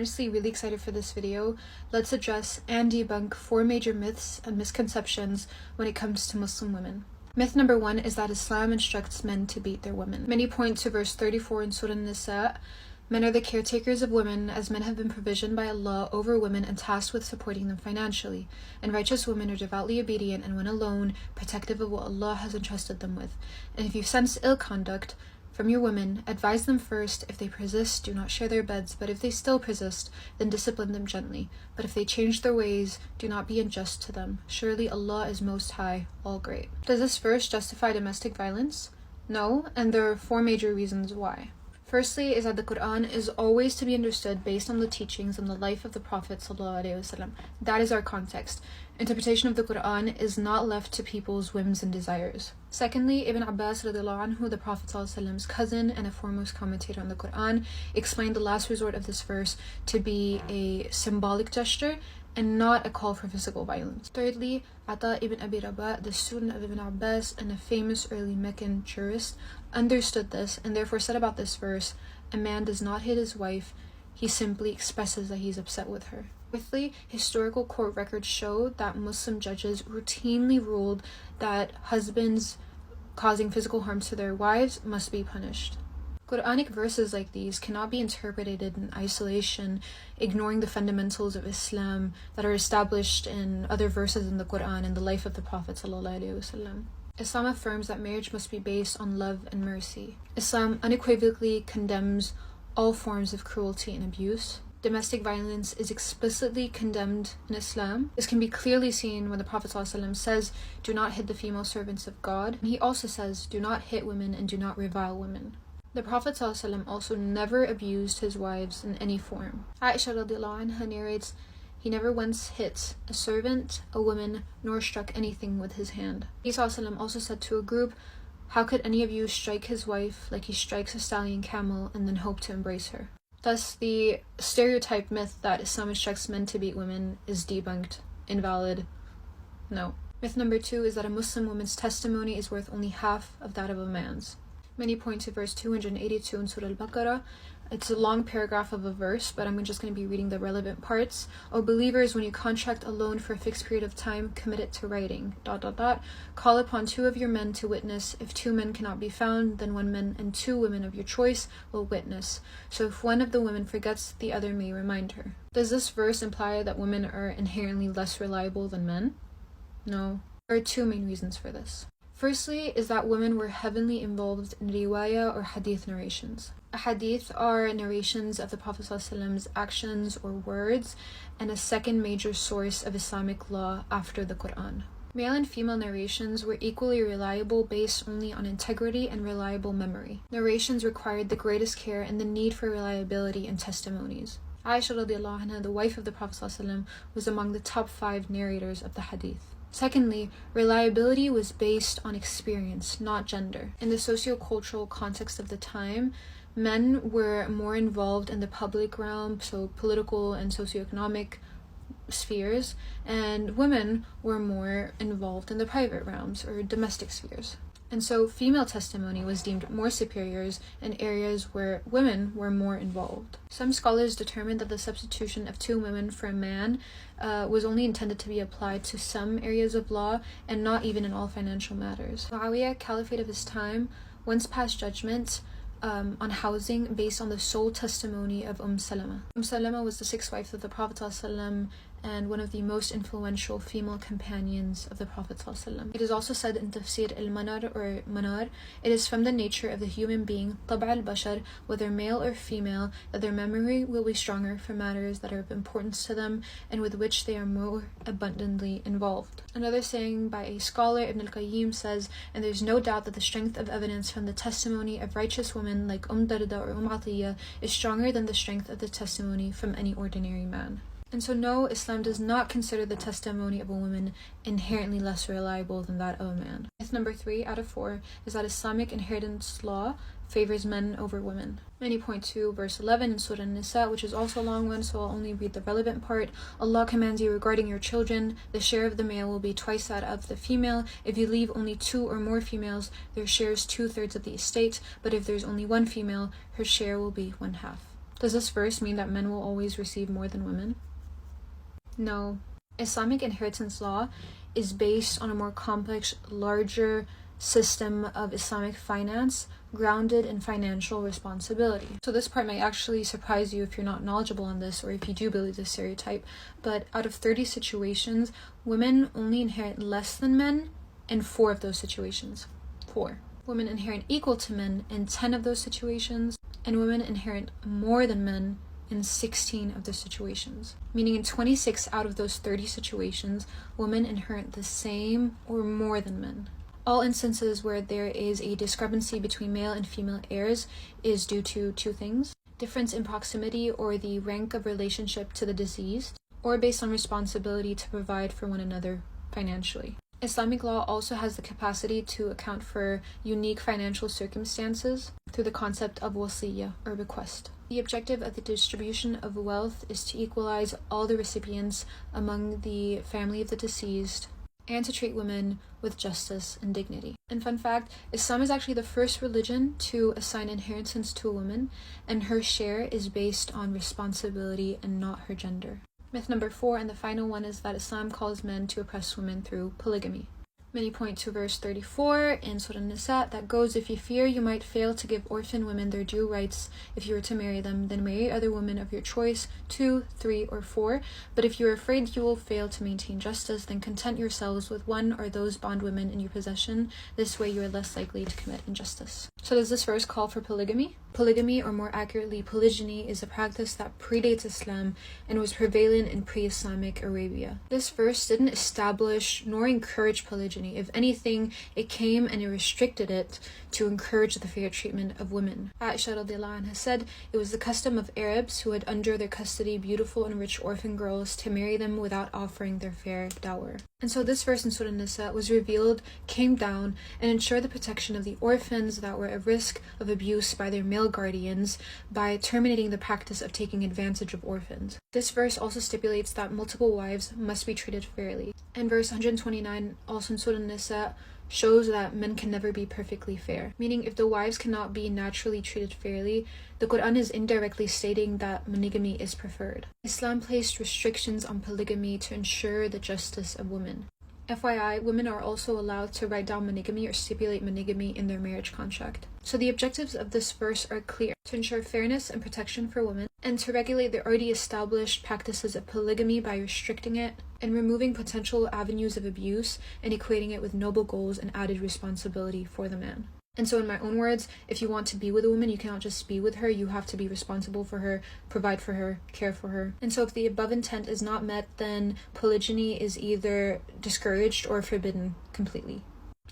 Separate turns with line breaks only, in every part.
Honestly really excited for this video. Let's address and debunk 4 major myths and misconceptions when it comes to Muslim women. Myth number 1 is that Islam instructs men to beat their women. Many point to verse 34 in Surah An-Nisa. Men are the caretakers of women, as men have been provisioned by Allah over women and tasked with supporting them financially. And righteous women are devoutly obedient and when alone, protective of what Allah has entrusted them with. And if you sense ill conduct from your women, advise them first. If they persist, do not share their beds, but if they still persist, then discipline them gently. But if they change their ways, do not be unjust to them. Surely Allah is Most High, All Great. Does this verse justify domestic violence? No, and there are 4 major reasons why. Firstly is that the Quran is always to be understood based on the teachings and the life of the Prophet ﷺ. That is our context. Interpretation of the Quran is not left to people's whims and desires. Secondly, Ibn Abbas radiallahu anhu, the Prophet ﷺ's cousin and a foremost commentator on the Quran, explained the last resort of this verse to be a symbolic gesture and not a call for physical violence. Thirdly, Ata ibn Abi Rabah, the student of Ibn Abbas and a famous early Meccan jurist, understood this and therefore said about this verse, a man does not hit his wife, he simply expresses that he's upset with her. Fourthly, historical court records show that Muslim judges routinely ruled that husbands causing physical harm to their wives must be punished. Quranic verses like these cannot be interpreted in isolation, ignoring the fundamentals of Islam that are established in other verses in the Quran and the life of the Prophet ﷺ. Islam affirms that marriage must be based on love and mercy. Islam unequivocally condemns all forms of cruelty and abuse. Domestic violence is explicitly condemned in Islam. This can be clearly seen when the Prophet ﷺ says, do not hit the female servants of God. And he also says, do not hit women and do not revile women. The Prophet ﷺ also never abused his wives in any form. Aisha radiallahu anha narrates, he never once hit a servant, a woman, nor struck anything with his hand. He ﷺ also said to a group, how could any of you strike his wife like he strikes a stallion camel and then hope to embrace her? Thus, the stereotype myth that Islam instructs men to beat women is debunked, invalid, no. Myth number 2 is that a Muslim woman's testimony is worth only half of that of a man's. Many point to verse 282 in Surah Al-Baqarah. It's a long paragraph of a verse, but I'm just going to be reading the relevant parts. O believers, when you contract a loan for a fixed period of time, commit it to writing. ... Call upon 2 of your men to witness. If 2 men cannot be found, then 1 man and 2 women of your choice will witness. So if one of the women forgets, the other may remind her. Does this verse imply that women are inherently less reliable than men? No. There are 2 main reasons for this. Firstly is that women were heavily involved in riwayah or hadith narrations. A hadith are narrations of the Prophet ﷺ's actions or words and a second major source of Islamic law after the Quran. Male and female narrations were equally reliable based only on integrity and reliable memory. Narrations required the greatest care and the need for reliability in testimonies. Aisha radiallahu anha, the wife of the Prophet ﷺ, was among the top 5 narrators of the hadith. Secondly, reliability was based on experience, not gender. In the socio-cultural context of the time, men were more involved in the public realm, so political and socioeconomic spheres, and women were more involved in the private realms or domestic spheres. And so female testimony was deemed more superior in areas where women were more involved. Some scholars determined that the substitution of 2 women for a man was only intended to be applied to some areas of law and not even in all financial matters. Muawiyah, caliphate of his time, once passed judgment on housing based on the sole testimony of Salama. Salama was the 6th wife of the Prophet ﷺ and one of the most influential female companions of the Prophet ﷺ. It is also said in Tafsir al-Manar or Manar, it is from the nature of the human being, Tab' al-Bashar, whether male or female, that their memory will be stronger for matters that are of importance to them and with which they are more abundantly involved. Another saying by a scholar, Ibn al-Qayyim, says, and there's no doubt that the strength of evidence from the testimony of righteous women like Darda or Atiyah is stronger than the strength of the testimony from any ordinary man. And so no, Islam does not consider the testimony of a woman inherently less reliable than that of a man. Myth number 3 out of 4 is that Islamic inheritance law favors men over women. Many point to verse 11 in Surah An-Nisa, which is also a long one, so I'll only read the relevant part. Allah commands you regarding your children, the share of the male will be twice that of the female. If you leave only 2 or more females, their share is 2/3 of the estate, but if there's only 1 female, her share will be 1/2. Does this verse mean that men will always receive more than women? No. Islamic inheritance law is based on a more complex, larger system of Islamic finance grounded in financial responsibility. So this part might actually surprise you if you're not knowledgeable on this or if you do believe this stereotype, but out of 30 situations, women only inherit less than men in 4 of those situations. 4. Women inherit equal to men in 10 of those situations, and women inherit more than men in 16 of the situations. Meaning in 26 out of those 30 situations, women inherit the same or more than men. All instances where there is a discrepancy between male and female heirs is due to 2 things: difference in proximity or the rank of relationship to the deceased, or based on responsibility to provide for one another financially. Islamic law also has the capacity to account for unique financial circumstances through the concept of wasiyya, or bequest. The objective of the distribution of wealth is to equalize all the recipients among the family of the deceased and to treat women with justice and dignity. And fun fact, Islam is actually the first religion to assign inheritance to a woman, and her share is based on responsibility and not her gender. Myth number 4, and the final one, is that Islam calls men to oppress women through polygamy. Many point to verse 34 in Surah Nisa that goes, "If you fear you might fail to give orphan women their due rights if you were to marry them, then marry other women of your choice, 2, 3, or 4. But if you are afraid you will fail to maintain justice, then content yourselves with one or those bondwomen in your possession. This way you are less likely to commit injustice." So does this verse call for polygamy? Polygamy, or more accurately polygyny, is a practice that predates Islam and was prevalent in pre-Islamic Arabia. This verse didn't establish nor encourage polygyny. If anything, it came and it restricted it to encourage the fair treatment of women. Aisha radiallahu anha said it was the custom of Arabs who had under their custody beautiful and rich orphan girls to marry them without offering their fair dower. And so this verse in Surah Nisa was revealed, came down, and ensured the protection of the orphans that were at risk of abuse by their male guardians by terminating the practice of taking advantage of orphans. This verse also stipulates that multiple wives must be treated fairly. And verse 129, also in Surah Nisa, shows that men can never be perfectly fair. Meaning, if the wives cannot be naturally treated fairly, the Quran is indirectly stating that monogamy is preferred. Islam placed restrictions on polygamy to ensure the justice of women. FYI, women are also allowed to write down monogamy or stipulate monogamy in their marriage contract. So the objectives of this verse are clear: to ensure fairness and protection for women, and to regulate the already established practices of polygamy by restricting it and removing potential avenues of abuse and equating it with noble goals and added responsibility for the man. And so in my own words, if you want to be with a woman, you cannot just be with her, you have to be responsible for her, provide for her, care for her. And so if the above intent is not met, then polygyny is either discouraged or forbidden completely.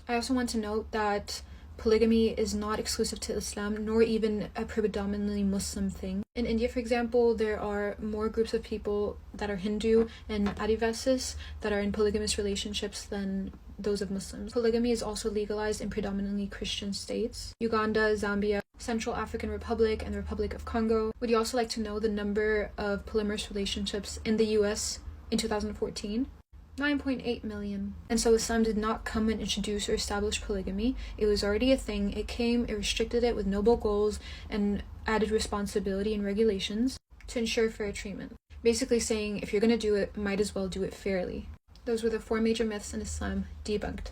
I also want to note that polygamy is not exclusive to Islam, nor even a predominantly Muslim thing. In India, for example, there are more groups of people that are Hindu and Adivasis that are in polygamous relationships than those of Muslims. Polygamy is also legalized in predominantly Christian states: Uganda, Zambia, Central African Republic, and the Republic of Congo. Would you also like to know the number of polyamorous relationships in the US in 2014? 9.8 million. And so Islam did not come and introduce or establish polygamy. It was already a thing. It came, it restricted it with noble goals and added responsibility and regulations to ensure fair treatment. Basically saying, if you're going to do it, might as well do it fairly. Those were the 4 major myths in Islam debunked.